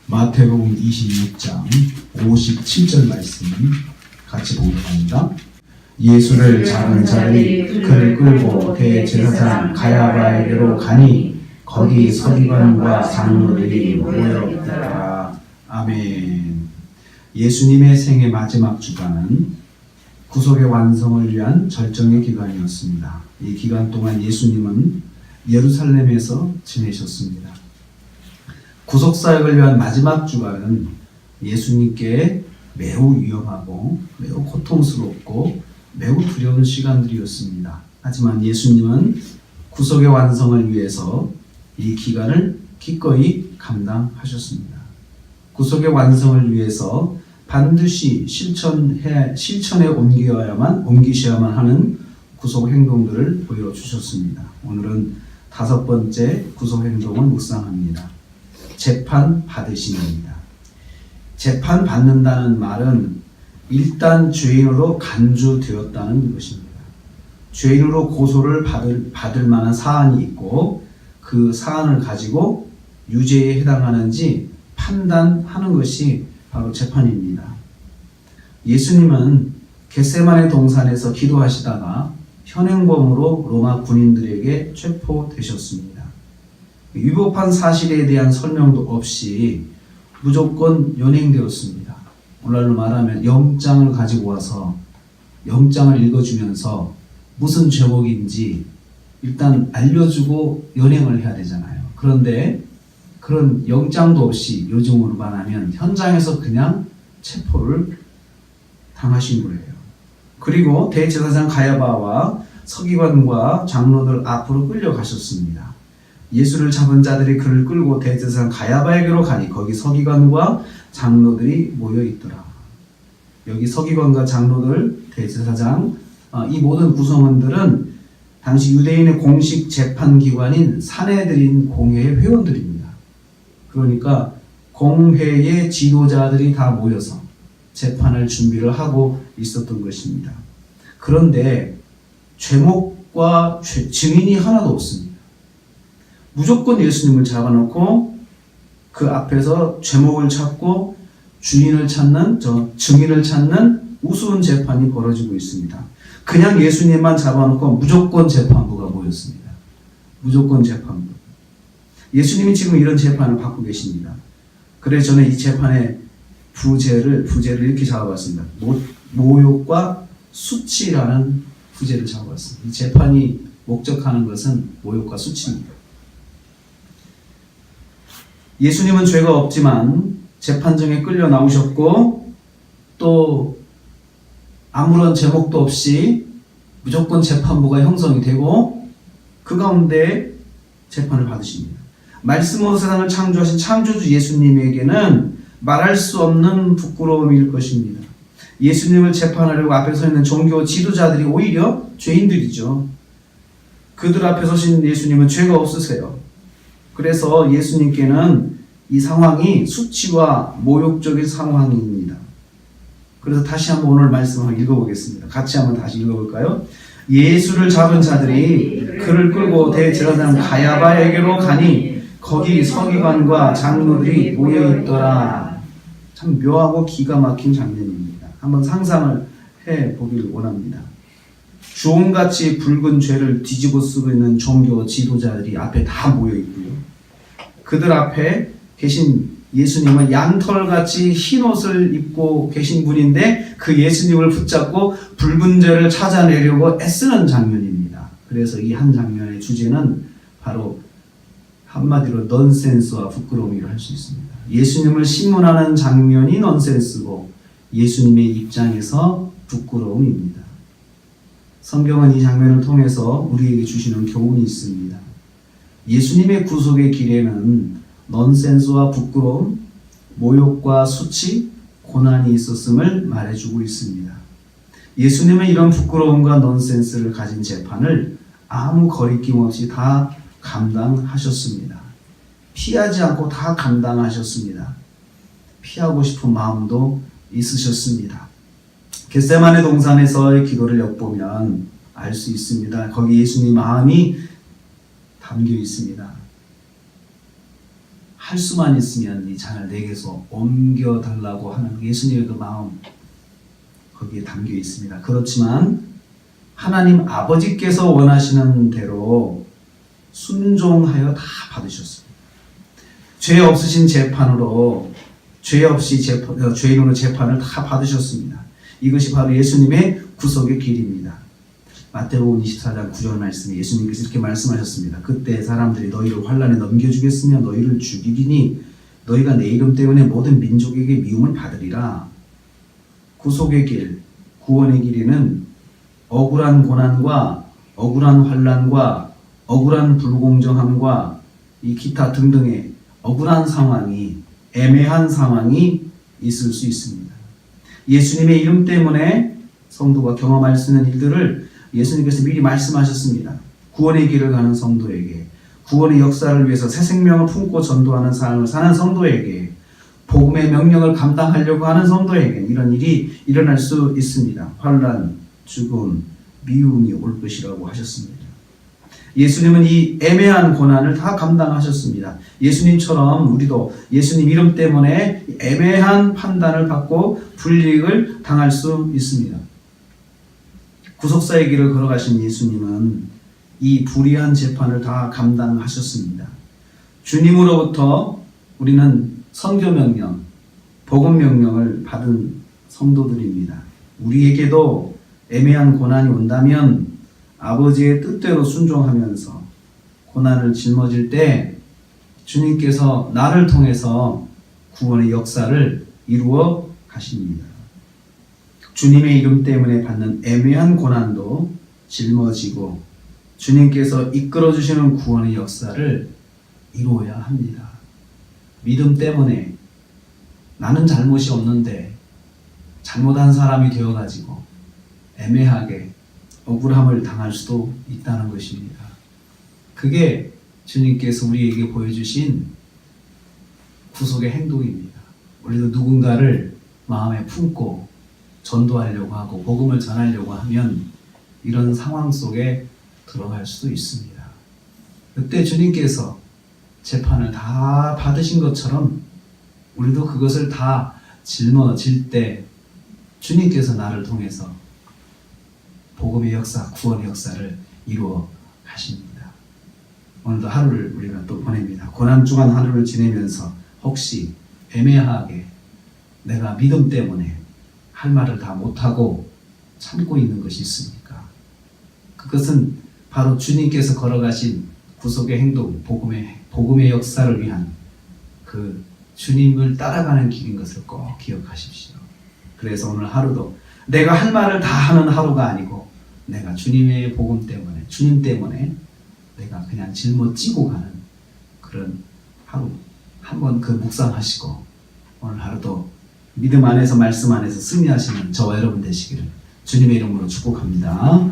마태복음 26장 57절 말씀 같이 공독합니다. 예수를 잡은 자들이 그를 끌고 대제사장 가야바에게로 가니 거기 서기관과 장로들이 모여 있더라. 아멘. 예수님의 생애 마지막 주간은 구속의 완성을 위한 절정의 기간이었습니다. 이 기간 동안 예수님은 예루살렘에서 지내셨습니다. 구속사역을 위한 마지막 주간은 예수님께 매우 위험하고 매우 고통스럽고 매우 두려운 시간들이었습니다. 하지만 예수님은 구속의 완성을 위해서 이 기간을 기꺼이 감당하셨습니다. 구속의 완성을 위해서 반드시 실천에 옮기셔야만 하는 구속 행동들을 보여주셨습니다. 오늘은 5번째 구속 행동을 묵상합니다. 재판 받으심입니다. 재판 받는다는 말은 일단 죄인으로 간주되었다는 것입니다. 죄인으로 고소를 받을 만한 사안이 있고 그 사안을 가지고 유죄에 해당하는지 판단하는 것이 바로 재판입니다. 예수님은 겟세마네 동산에서 기도하시다가 현행범으로 로마 군인들에게 체포되셨습니다. 위법한 사실에 대한 설명도 없이 무조건 연행되었습니다. 오늘날로 말하면 영장을 가지고 와서 영장을 읽어주면서 무슨 죄목인지 일단 알려주고 연행을 해야 되잖아요. 그런데 그런 영장도 없이 요즘으로 말하면 현장에서 그냥 체포를 당하신 거예요. 그리고 대제사장 가야바와 서기관과 장로들 앞으로 끌려가셨습니다. 예수를 잡은 자들이 그를 끌고 대제사장 가야바에게로 가니 거기 서기관과 장로들이 모여 있더라. 여기 서기관과 장로들, 대제사장, 이 모든 구성원들은 당시 유대인의 공식 재판기관인 산헤드린 공회의 회원들입니다. 그러니까 공회의 지도자들이 다 모여서 재판을 준비를 하고 있었던 것입니다. 그런데 죄목과 증인이 하나도 없습니다. 무조건 예수님을 잡아놓고 그 앞에서 죄목을 찾고 증인을 찾는 우스운 재판이 벌어지고 있습니다. 그냥 예수님만 잡아놓고 무조건 재판부가 모였습니다. 무조건 재판부. 예수님이 지금 이런 재판을 받고 계십니다. 그래서 저는 이 재판의 부제를 이렇게 잡아봤습니다. 모욕과 수치라는 부제를 잡아봤습니다. 이 재판이 목적하는 것은 모욕과 수치입니다. 예수님은 죄가 없지만 재판정에 끌려 나오셨고 또 아무런 제목도 없이 무조건 재판부가 형성이 되고 그 가운데 재판을 받으십니다. 말씀으로 세상을 창조하신 창조주 예수님에게는 말할 수 없는 부끄러움일 것입니다. 예수님을 재판하려고 앞에 서 있는 종교 지도자들이 오히려 죄인들이죠. 그들 앞에 서신 예수님은 죄가 없으세요. 그래서 예수님께는 이 상황이 수치와 모욕적인 상황입니다. 그래서 다시 한번 오늘 말씀을 읽어보겠습니다. 같이 한번 다시 읽어볼까요? 예수를 잡은 자들이 그를 끌고 대제사장 가야바에게로 가니 거기 서기관과 장로들이 모여있더라. 참 묘하고 기가 막힌 장면입니다. 한번 상상을 해보길 원합니다. 주홍같이 붉은 죄를 뒤집어 쓰고 있는 종교 지도자들이 앞에 다 모여있고요. 그들 앞에 계신 예수님은 양털같이 흰 옷을 입고 계신 분인데 그 예수님을 붙잡고 붉은 죄를 찾아내려고 애쓰는 장면입니다. 그래서 이 한 장면의 주제는 바로 한마디로 넌센스와 부끄러움이라 할 수 있습니다. 예수님을 신문하는 장면이 넌센스고 예수님의 입장에서 부끄러움입니다. 성경은 이 장면을 통해서 우리에게 주시는 교훈이 있습니다. 예수님의 구속의 길에는 넌센스와 부끄러움, 모욕과 수치, 고난이 있었음을 말해주고 있습니다. 예수님은 이런 부끄러움과 넌센스를 가진 재판을 아무 거리낌 없이 다 감당하셨습니다. 피하지 않고 다 감당하셨습니다. 피하고 싶은 마음도 있으셨습니다. 겟세마네 동산에서의 기도를 엿보면 알 수 있습니다. 거기 예수님 마음이 담겨 있습니다. 할 수만 있으면 이 잔을 내게서 옮겨달라고 하는 예수님의 그 마음 거기에 담겨 있습니다. 그렇지만 하나님 아버지께서 원하시는 대로 순종하여 다 받으셨습니다. 죄 없으신 재판으로 죄인으로 재판을 다 받으셨습니다. 이것이 바로 예수님의 구속의 길입니다. 마태복음 24장 9절 말씀에 예수님께서 이렇게 말씀하셨습니다. 그때 사람들이 너희를 환난에 넘겨주겠으며 너희를 죽이리니 너희가 내 이름 때문에 모든 민족에게 미움을 받으리라. 구속의 길, 구원의 길에는 억울한 고난과 억울한 환난과 억울한 불공정함과 이 기타 등등의 억울한 상황이, 애매한 상황이 있을 수 있습니다. 예수님의 이름 때문에 성도가 경험할 수 있는 일들을 예수님께서 미리 말씀하셨습니다. 구원의 길을 가는 성도에게, 구원의 역사를 위해서 새 생명을 품고 전도하는 삶을 사는 성도에게, 복음의 명령을 감당하려고 하는 성도에게 이런 일이 일어날 수 있습니다. 환난, 죽음, 미움이 올 것이라고 하셨습니다. 예수님은 이 애매한 고난을 다 감당하셨습니다. 예수님처럼 우리도 예수님 이름 때문에 애매한 판단을 받고 불이익을 당할 수 있습니다. 구속사의 길을 걸어가신 예수님은 이 불의한 재판을 다 감당하셨습니다. 주님으로부터 우리는 선교명령, 복음명령을 받은 성도들입니다. 우리에게도 애매한 고난이 온다면 아버지의 뜻대로 순종하면서 고난을 짊어질 때 주님께서 나를 통해서 구원의 역사를 이루어 가십니다. 주님의 이름 때문에 받는 애매한 고난도 짊어지고 주님께서 이끌어주시는 구원의 역사를 이루어야 합니다. 믿음 때문에 나는 잘못이 없는데 잘못한 사람이 되어가지고 애매하게 억울함을 당할 수도 있다는 것입니다. 그게 주님께서 우리에게 보여주신 구속의 행동입니다. 우리도 누군가를 마음에 품고 전도하려고 하고 복음을 전하려고 하면 이런 상황 속에 들어갈 수도 있습니다. 그때 주님께서 재판을 다 받으신 것처럼 우리도 그것을 다 짊어질 때 주님께서 나를 통해서 복음의 역사, 구원의 역사를 이루어 가십니다. 오늘도 하루를 우리가 또 보냅니다. 고난 중한 하루를 지내면서 혹시 애매하게 내가 믿음 때문에 할 말을 다 못하고 참고 있는 것이 있습니까? 그것은 바로 주님께서 걸어가신 구속의 행동, 복음의 역사를 위한 그 주님을 따라가는 길인 것을 꼭 기억하십시오. 그래서 오늘 하루도 내가 할 말을 다 하는 하루가 아니고 내가 주님의 복음 때문에, 주님 때문에 내가 그냥 짊어지고 가는 그런 하루 한번 그 묵상하시고 오늘 하루도 믿음 안에서 말씀 안에서 승리하시는 저와 여러분 되시기를 주님의 이름으로 축복합니다.